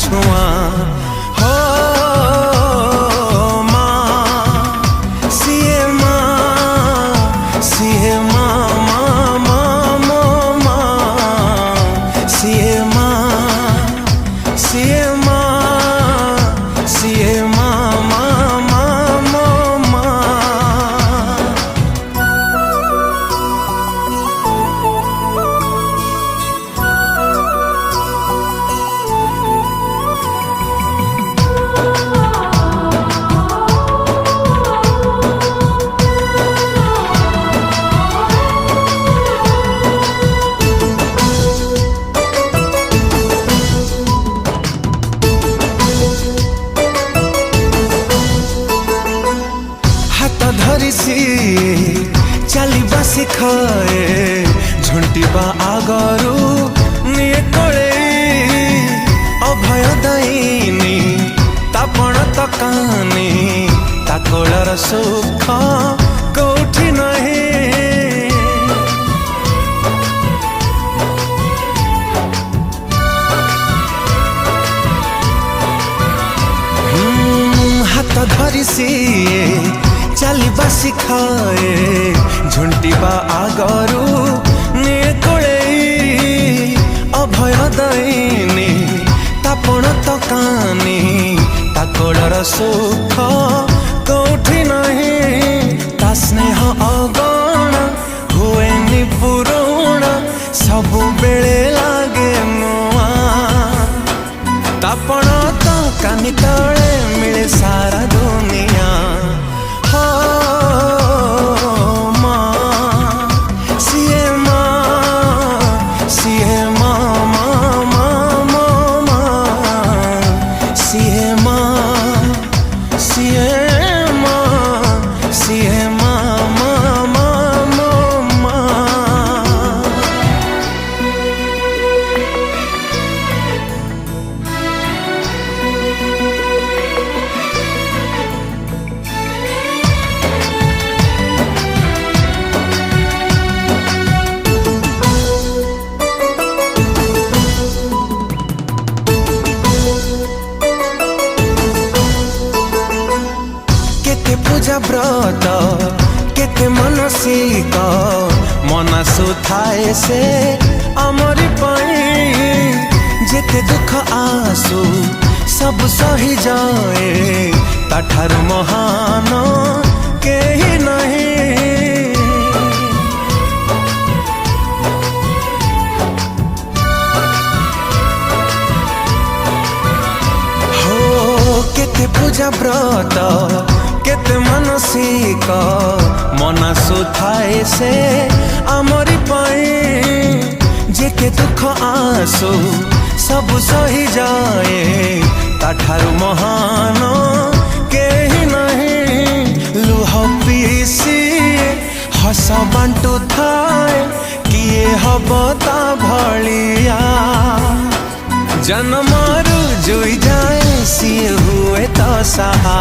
छुआ हो चलिबा शिखाए झुंटिबा आगरू निये कोले अभय दईनी तापण तकानी ताकोलर सुख कोठी नहीं हाथ धरी सी चलिबा शिखाए झुंटिबा आगरू निये कोले अभय दईनी तापण तकानी ताकोलर सुख कोठी नहीं ता स्नेह अगण हुएनी पुरुण सबु बेले लागे नुआ तापण तकानी तले मिले सारा दुनिया पूजा व्रत केते मनसिक मनसु थाए से अमरी पाई जेते दुख आसु सब सही जाए ताठारु महान केही नहीं हो केते पूजा व्रत केते मनसिक मनसु थाए से आमरी पाई जेके दुख आसु सब सही जाए ताठारु महान केही नहीं लुह पीसी हस बांटू थाए किए हब ता भलिया जन्मरु जुई जाए सी हुए तो सहा